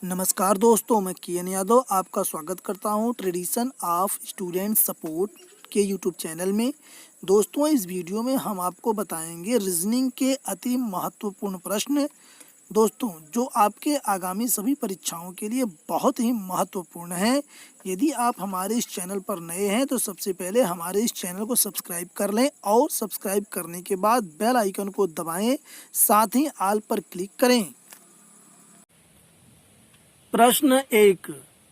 नमस्कार दोस्तों, मैं किरण यादव आपका स्वागत करता हूं ट्रेडिशन ऑफ स्टूडेंट सपोर्ट के यूट्यूब चैनल में। दोस्तों, इस वीडियो में हम आपको बताएंगे रीजनिंग के अति महत्वपूर्ण प्रश्न दोस्तों जो आपके आगामी सभी परीक्षाओं के लिए बहुत ही महत्वपूर्ण है। यदि आप हमारे इस चैनल पर नए हैं तो सबसे पहले हमारे इस चैनल को सब्सक्राइब कर लें और सब्सक्राइब करने के बाद बेल आइकन को दबाएं, साथ ही ऑल पर क्लिक करें। प्रश्न 1,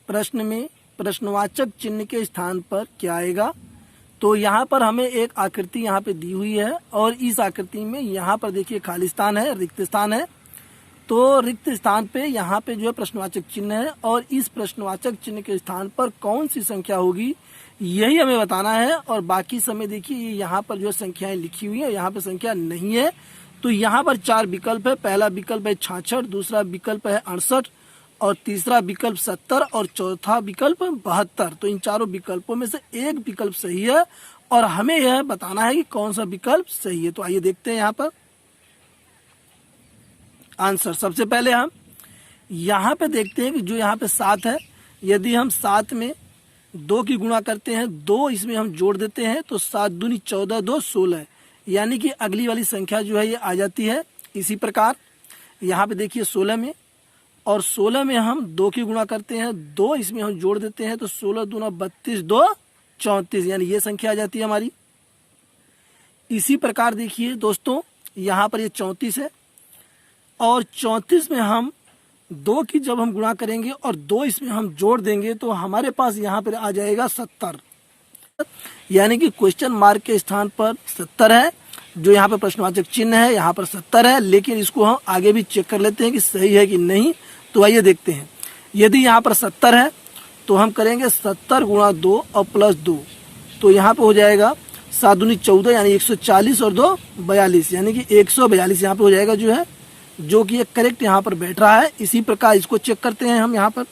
प्रश्न में प्रश्नवाचक चिन्ह के स्थान पर क्या आएगा। तो यहाँ पर हमें एक आकृति यहाँ पे दी हुई है और इस आकृति में यहाँ पर देखिए खाली स्थान है, रिक्त स्थान है। तो रिक्त स्थान पे यहाँ पे जो है प्रश्नवाचक चिन्ह है और इस प्रश्नवाचक चिन्ह के स्थान पर कौन सी संख्या होगी यही हमें बताना है। और बाकी समय देखिए यहाँ पर जो संख्याएं लिखी हुई है, यहाँ पे संख्या नहीं है। तो यहाँ पर 4 विकल्प है। पहला विकल्प है 66, दूसरा विकल्प है 68 और तीसरा विकल्प 70 और चौथा विकल्प 72। तो इन चारों विकल्पों में से एक विकल्प सही है और हमें यह बताना है कि कौन सा विकल्प सही है। तो आइए देखते हैं यहाँ पर आंसर। सबसे पहले हम यहाँ पे देखते हैं कि जो यहाँ पे 7 है, यदि हम 7 में 2 की गुणा करते हैं, 2 इसमें हम जोड़ देते हैं तो 7 दूनी 14, 2 16, यानी कि अगली वाली संख्या जो है ये आ जाती है। इसी प्रकार यहाँ पे देखिए 16 में और 16 में हम 2 की गुणा करते हैं, 2 इसमें हम जोड़ देते हैं तो 16 दूना 32, 2 34, यानी ये संख्या आ जाती है हमारी। इसी प्रकार देखिए दोस्तों यहाँ पर ये 34 है और 34 में हम 2 की जब हम गुणा करेंगे और 2 इसमें हम जोड़ देंगे तो हमारे पास यहाँ पर आ जाएगा 70, यानी कि क्वेश्चन मार्क के स्थान पर 70 है। जो यहाँ पर प्रश्नवाचक चिन्ह है यहाँ पर 70 है, लेकिन इसको हम आगे भी चेक कर लेते हैं कि सही है कि नहीं। तो आइए देखते हैं। यदि यहाँ पर 70 है तो हम करेंगे 70 गुणा 2 और प्लस 2, तो यहाँ पे हो जाएगा 7 दूनी 14, यानी 140 और 2 42, यानी कि 142 यहाँ पे हो जाएगा जो है, जो कि एक करेक्ट यहाँ पर बैठ रहा है। इसी प्रकार इसको चेक करते हैं हम। यहाँ पर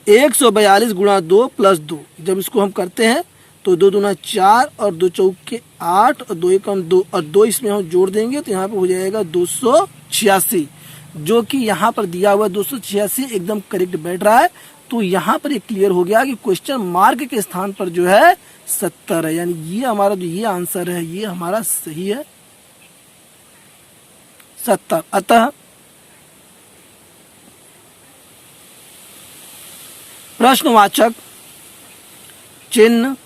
142 गुणा 2 प्लस 2, जब इसको हम करते हैं तो 2 दूना 4 और 2 चौके 8 और 2 एकम 2 और 2 इसमें हम जोड़ देंगे तो यहाँ पे हो जाएगा 286, जो कि यहाँ पर दिया हुआ 286 एकदम करेक्ट बैठ रहा है। तो यहाँ पर ये क्लियर हो गया कि क्वेश्चन मार्क के स्थान पर जो है 70 है, यानी ये हमारा जो ये आंसर है ये हमारा सही है 70। अतः प्रश्नवाचक चिन्ह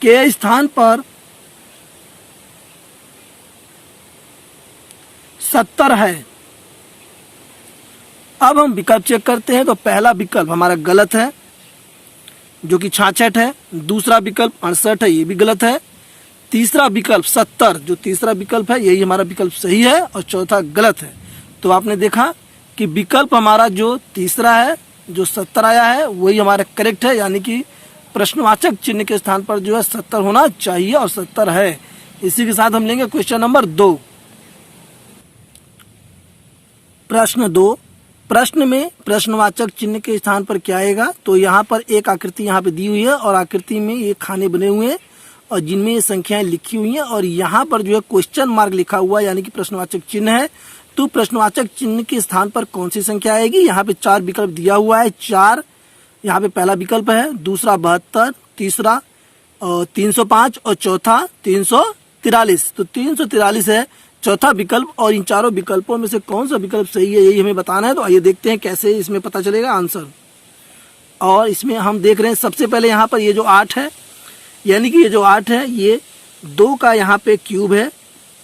के स्थान पर 70 है। अब हम विकल्प चेक करते हैं। तो पहला विकल्प हमारा गलत है जो कि 66 है, दूसरा विकल्प 68 है, ये भी गलत है, तीसरा विकल्प 70 जो तीसरा विकल्प है यही हमारा विकल्प सही है और चौथा गलत है। तो आपने देखा कि विकल्प हमारा जो तीसरा है जो 70 आया है वही हमारा करेक्ट है, यानी कि प्रश्नवाचक चिन्ह के स्थान पर जो है 70 होना चाहिए और 70 है। इसी के साथ हम लेंगे क्वेश्चन नंबर 2। प्रश्न 2, प्रश्न में प्रश्नवाचक चिन्ह के स्थान पर क्या आएगा। तो यहाँ पर एक आकृति यहाँ पे दी हुई है और आकृति में ये खाने बने हुए हैं और जिनमें ये संख्याएं लिखी हुई हैं और यहाँ पर जो है क्वेश्चन मार्क लिखा हुआ है, यानी कि प्रश्नवाचक चिन्ह है। तो प्रश्नवाचक चिन्ह के स्थान पर कौन सी संख्या आएगी। यहाँ पे 4 विकल्प दिया हुआ है। 4 यहाँ पे पहला विकल्प है, दूसरा 72, तीसरा 305 और चौथा 343। तो 343 है चौथा विकल्प और इन चारों विकल्पों में से कौन सा विकल्प सही है यही हमें बताना है। तो आइए देखते हैं कैसे इसमें पता चलेगा आंसर। और इसमें हम देख रहे हैं सबसे पहले यहाँ पर ये जो 8 है, यानी कि ये जो 8 है ये 2 का यहाँ पे क्यूब है।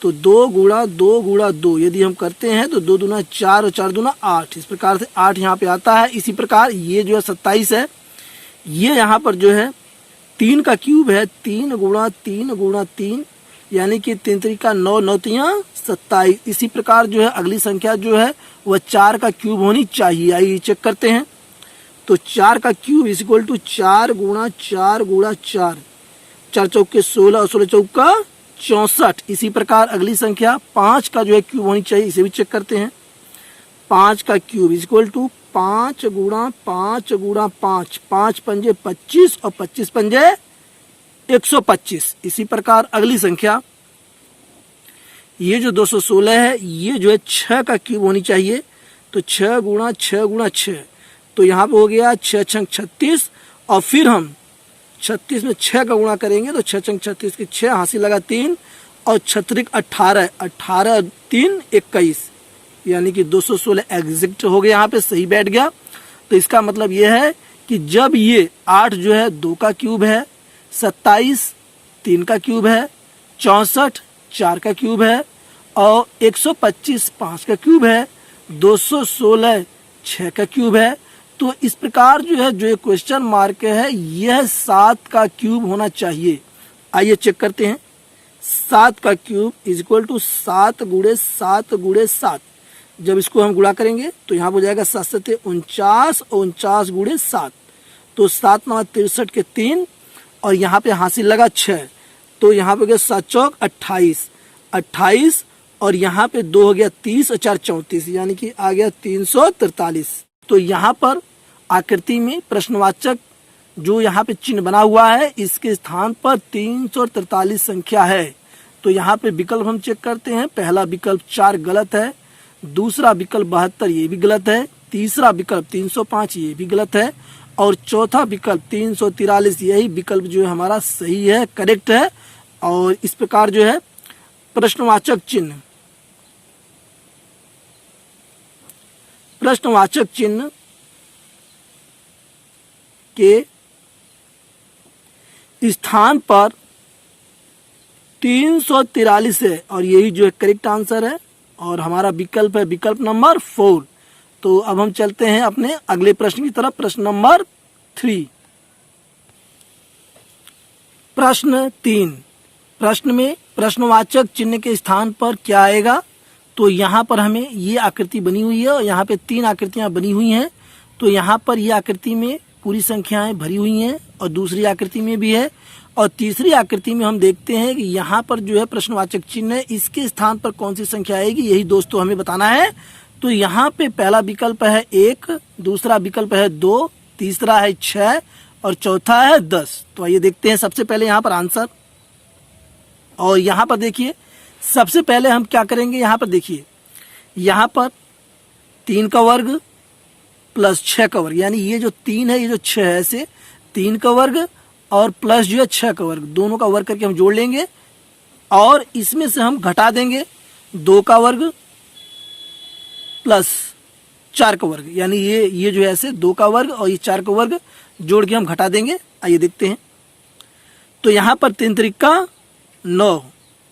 तो 2 गुणा 2 गुणा 2 यदि हम करते हैं तो 2 दूना 4 और 4 दूना 8, इस प्रकार से 8 यहाँ पे आता है। इसी प्रकार ये जो है 27 है, ये यहाँ पर जो है 3 का क्यूब है, 3 गुणा 3 गुणा 3, यानी कि 3 त्रिका 9, 9 तिया 27। इसी प्रकार जो है अगली संख्या जो है वह 4 का क्यूब होनी चाहिए। आइए चेक करते हैं। तो 4 का क्यूब इज इक्वल टू 4 गुणा 4 गुणा 4, 4 चौके 16 और 16 चौका 64। इसी प्रकार अगली संख्या 5 का जो है क्यूब होनी चाहिए, इसे भी चेक करते हैं। 5 का क्यूब इज इक्वल टू 5 गुणा 5 गुणा 5, 5 पंजे 25 और 25 पंजे 125। इसी प्रकार अगली संख्या ये जो 216 है ये जो है 6 का क्यूब होनी चाहिए। तो 6 गुणा 6 गुणा 6, तो यहाँ पे हो गया 6 छंग 36, और फिर हम 36 में 6 का गुणा करेंगे तो 6 छंग 36 की 6, हासिल लगा 3, और 6 18, 18 3 21, यानी कि 216 एग्जैक्ट हो गया, यहाँ पे सही बैठ गया। तो इसका मतलब ये है कि जब ये 8 जो है 2 का क्यूब है, 27 3 का क्यूब है, 64 4 का क्यूब है, और 125 5 का क्यूब है, 216 6 का क्यूब है, तो इस प्रकार जो है जो ये क्वेश्चन मार्क है यह 7 का क्यूब होना चाहिए। आइए चेक करते हैं। 7 का क्यूब इज इक्वल टू 7 गुणे 7 गुणे 7। जब इसको हम गुणा करेंगे तो यहाँ हो जाएगा 7 7 49, 49 गुणे 7, तो 7 9 63 के 3, और यहाँ पे हासिल लगा 6, तो यहाँ पे हो गया 7 चौक 28, 28, और यहाँ पे 2 हो गया 30 और 4 34, यानी कि आ गया 343। तो यहाँ पर आकृति में प्रश्नवाचक जो यहाँ पे चिन्ह बना हुआ है इसके स्थान पर 343 संख्या है। तो यहाँ पे विकल्प हम चेक करते हैं। पहला विकल्प 4 गलत है, दूसरा विकल्प 72 ये भी गलत है, तीसरा विकल्प 305 ये भी गलत है, और चौथा विकल्प 343 यही विकल्प जो है हमारा सही है, करेक्ट है। और इस प्रकार जो है प्रश्नवाचक चिन्ह के स्थान पर 343 है, और यही जो है करेक्ट आंसर है, और हमारा विकल्प है विकल्प नंबर 4। तो अब हम चलते हैं अपने अगले प्रश्न की तरफ, प्रश्न नंबर 3। प्रश्न 3, प्रश्न में प्रश्नवाचक चिन्ह के स्थान पर क्या आएगा? तो यहाँ पर हमें ये आकृति बनी हुई है, और यहाँ पे 3 आकृतियां बनी हुई हैं। तो यहाँ पर ये आकृति में पूरी संख्याएं भरी हुई हैं, और दूसरी आकृति में भी है, और तीसरी आकृति में हम देखते हैं कि यहाँ पर जो है प्रश्नवाचक चिन्ह है, इसके स्थान पर कौन सी संख्या आएगी, यही दोस्तों हमें बताना है। तो यहाँ पे पहला विकल्प है 1, दूसरा विकल्प है 2, तीसरा है 6, और चौथा है 10। तो आइए देखते हैं सबसे पहले यहाँ पर आंसर। और यहाँ पर देखिए सबसे पहले हम क्या करेंगे, यहाँ पर देखिए यहाँ पर 3 का वर्ग प्लस 6 का वर्ग, यानी ये जो 3 है ये जो 6 है, ऐसे 3 का वर्ग और प्लस जो है 6 का वर्ग, दोनों का वर्ग करके हम जोड़ लेंगे, और इसमें से हम घटा देंगे 2 का वर्ग प्लस 4 का वर्ग, यानी ये जो है ऐसे 2 का वर्ग और ये 4 का वर्ग जोड़ के हम घटा देंगे। आइए देखते हैं। तो यहाँ पर 3 त्रिका 9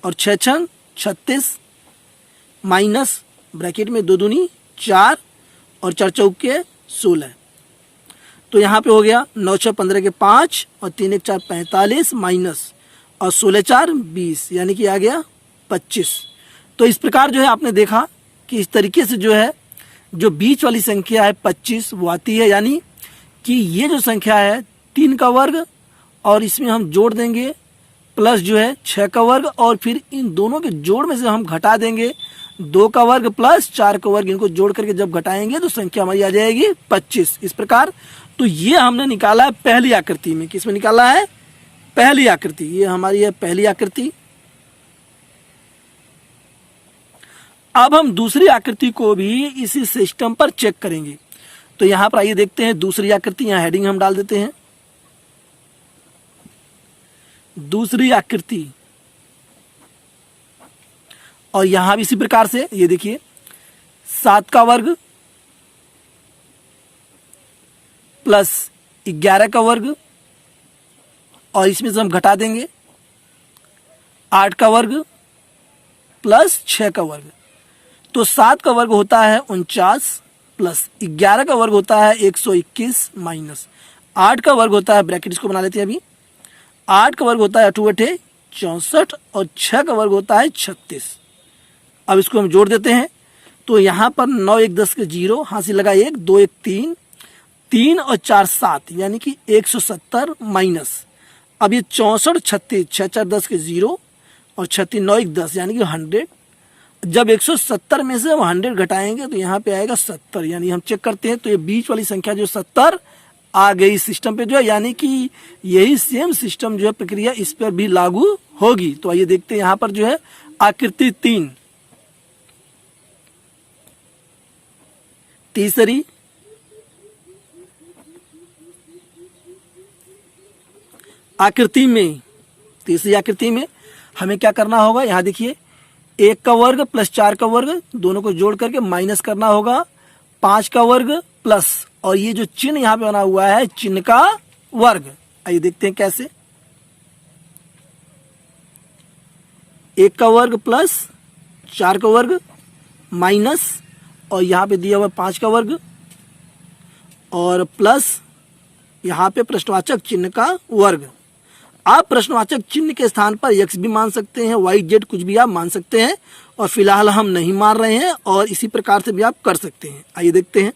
और 6 छंग 36, माइनस ब्रैकेट में 2 दूनी 4 और 4 चौके 16। तो यहाँ पे हो गया 9 6 15 के 5 और 3 1 4 45, माइनस और 16 4 20, यानी कि आ गया 25। तो इस प्रकार जो है आपने देखा कि इस तरीके से जो है जो बीच वाली संख्या है 25 वो आती है, यानी कि ये जो संख्या है 3 का वर्ग और इसमें हम जोड़ देंगे प्लस जो है 6 का वर्ग, और फिर इन दोनों के जोड़ में से हम घटा देंगे 2 का वर्ग प्लस 4 का वर्ग, इनको जोड़ करके जब घटाएंगे तो संख्या हमारी आ जाएगी 25। इस प्रकार तो ये हमने निकाला है पहली आकृति में। किसमें निकाला है? पहली आकृति। ये हमारी है पहली आकृति। अब हम दूसरी आकृति को भी इसी सिस्टम पर चेक करेंगे। तो यहां पर आइए देखते हैं दूसरी आकृति, यहां हेडिंग हम डाल देते हैं दूसरी आकृति, और यहां भी इसी प्रकार से ये देखिए 7 का वर्ग प्लस 11 का वर्ग, और इसमें से हम घटा देंगे 8 का वर्ग प्लस 6 का वर्ग। तो 7 का वर्ग होता है 49 प्लस 11 का वर्ग होता है 121, माइनस 8 का वर्ग होता है, ब्रैकेट इसको बना लेते हैं अभी, 8 का वर्ग होता है 8 8 64 और 6 का वर्ग होता है 36। अब इसको हम जोड़ देते हैं। तो यहाँ पर 9 1 10 के 0, हासिल लगा 1 2 1 3, 3 और 4 7, यानी कि 170, माइनस अब ये 64 36, 6 4 10 के 0 और 36 9 1 10, यानी कि 100। जब 170 में से हम 100 घटाएंगे तो यहाँ पे आएगा 70, यानी हम चेक करते हैं तो ये बीच वाली संख्या जो 70 आ गई सिस्टम पे जो है, यानी कि यही सेम सिस्टम जो है प्रक्रिया इस पर भी लागू होगी। तो आइए देखते हैं यहाँ पर जो है आकृति 3 तीसरी आकृति में हमें क्या करना होगा, यहां देखिए 1 का वर्ग प्लस 4 का वर्ग दोनों को जोड़ करके माइनस करना होगा, 5 का वर्ग प्लस, और ये जो चिन्ह यहां पे बना हुआ है चिन्ह का वर्ग। आइए देखते हैं कैसे। 1 का वर्ग प्लस 4 का वर्ग माइनस, और यहां पे दिया हुआ 5 का वर्ग और प्लस यहां पे प्रश्नवाचक चिन्ह का वर्ग। आप प्रश्नवाचक चिन्ह के स्थान पर x भी मान सकते हैं, y z कुछ भी आप मान सकते हैं, और फिलहाल हम नहीं मान रहे हैं, और इसी प्रकार से भी आप कर सकते हैं। आइए देखते हैं।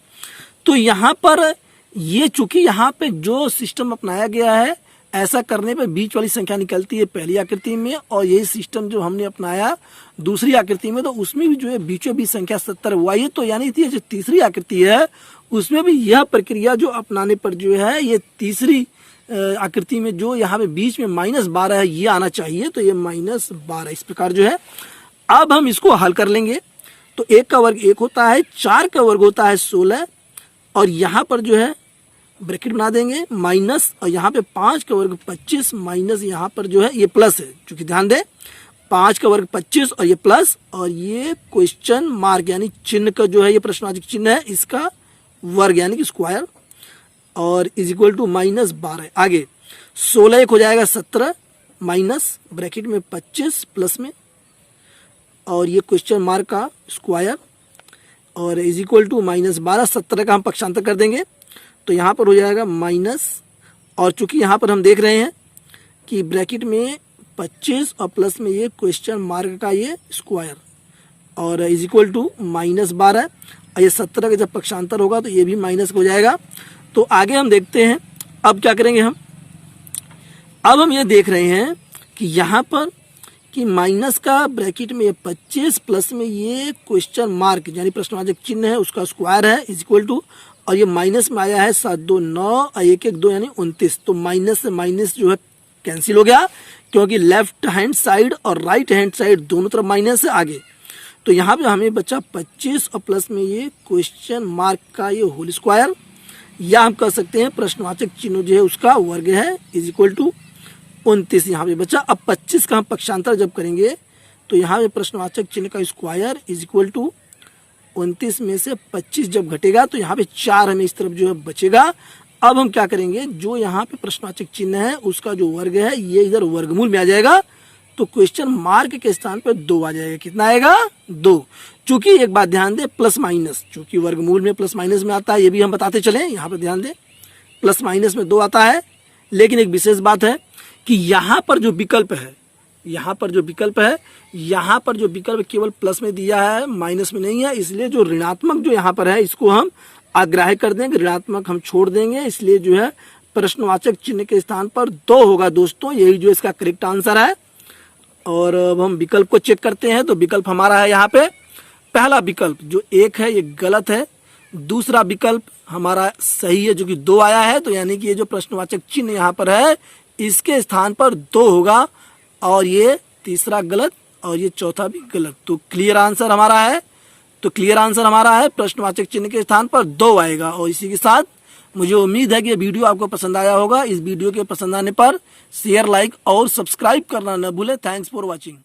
तो यहाँ पर ये चूंकि यहाँ पे जो सिस्टम अपनाया गया है, ऐसा करने पे बीच वाली संख्या निकलती है पहली आकृति में, और यही सिस्टम जो हमने अपनाया दूसरी आकृति में, तो उसमें भी जो है बीचों बीच संख्या 70 हुआ। ये तो यानी थी जो तीसरी आकृति है उसमें भी यह प्रक्रिया जो अपनाने पर जो है ये तीसरी आकृति में जो यहाँ पे बीच में -12 है ये आना चाहिए, तो ये -12 इस प्रकार जो है। अब हम इसको हल कर लेंगे। तो 1 का वर्ग 1 होता है, 4 का वर्ग होता है 16, और यहाँ पर जो है ब्रैकेट बना देंगे माइनस, और यहाँ पे 5 का वर्ग 25 माइनस यहाँ पर जो है ये प्लस है, चूंकि ध्यान दें 5 का वर्ग 25 और ये प्लस, और ये क्वेश्चन मार्क यानी चिन्ह का जो है ये प्रश्नवाचक चिन्ह है इसका वर्ग यानी कि स्क्वायर, और इज इक्वल टू -12। आगे 16 एक हो जाएगा 17 माइनस ब्रैकेट में 25 प्लस में, और ये क्वेश्चन मार्क का स्क्वायर, और इज इक्वल टू -12। 17 का हम पक्षांतर कर देंगे तो यहाँ पर हो जाएगा माइनस, और चूंकि यहाँ पर हम देख रहे हैं कि ब्रैकेट में 25 और प्लस में ये क्वेश्चन मार्क का ये स्क्वायर, और इज इक्वल टू -12, और ये 17 का जब पक्षांतर होगा तो ये भी माइनस हो जाएगा। तो आगे हम देखते हैं अब क्या करेंगे हम। अब हम ये देख रहे हैं कि यहाँ पर कि माइनस का ब्रैकेट में 25 प्लस में ये क्वेश्चन मार्क यानी प्रश्नवाचक चिन्ह है उसका स्क्वायर है इज इक्वल टू, और ये माइनस में आया है 7 2 9 और 1 1 2 यानी 29। तो माइनस से माइनस जो है कैंसिल हो गया, क्योंकि लेफ्ट हैंड साइड और राइट हैंड साइड दोनों तरफ माइनस है आगे। तो यहाँ पे हमें बचा 25 और प्लस में ये क्वेश्चन मार्क का ये होल स्क्वायर, या हम कह सकते हैं प्रश्नवाचक चिन्ह जो है उसका वर्ग है इज इक्वल टू 29 यहाँ पे बचा। अब 25 का हम पक्षांतर जब करेंगे तो यहाँ पे प्रश्नवाचक चिन्ह का स्क्वायर इज इक्वल टू 29 में से 25 जब घटेगा तो यहाँ पे 4 हमें इस तरफ जो है बचेगा। अब हम क्या करेंगे, जो यहाँ पे प्रश्नवाचक चिन्ह है उसका जो वर्ग है ये इधर वर्गमूल में आ जाएगा, तो क्वेश्चन मार्क के स्थान पर 2 आ जाएगा। कितना आएगा 2। चूंकि एक बात ध्यान दें प्लस माइनस, चूंकि वर्गमूल में प्लस माइनस में आता है ये भी हम बताते चले, यहाँ पर ध्यान दें प्लस माइनस में 2 आता है। लेकिन एक विशेष बात है कि यहाँ पर जो विकल्प है, यहाँ पर जो विकल्प केवल प्लस में दिया है माइनस में नहीं है, इसलिए जो ऋणात्मक जो यहाँ पर है इसको हम अग्राह्य कर देंगे, ऋणात्मक हम छोड़ देंगे। इसलिए जो है प्रश्नवाचक चिन्ह के स्थान पर 2 होगा दोस्तों, यही जो इसका करेक्ट आंसर है। और अब हम विकल्प को चेक करते हैं, तो विकल्प हमारा है यहाँ पे पहला विकल्प जो 1 है ये गलत है, दूसरा विकल्प हमारा सही है जो कि 2 आया है। तो यानी कि ये जो प्रश्नवाचक चिन्ह यहाँ पर है इसके स्थान पर 2 होगा, और ये तीसरा गलत और ये चौथा भी गलत। तो क्लियर आंसर हमारा है, प्रश्नवाचक चिन्ह के स्थान पर 2 आएगा। और इसी के साथ मुझे उम्मीद है कि ये वीडियो आपको पसंद आया होगा। इस वीडियो के पसंद आने पर शेयर, लाइक और सब्सक्राइब करना न भूलें। Thanks for watching.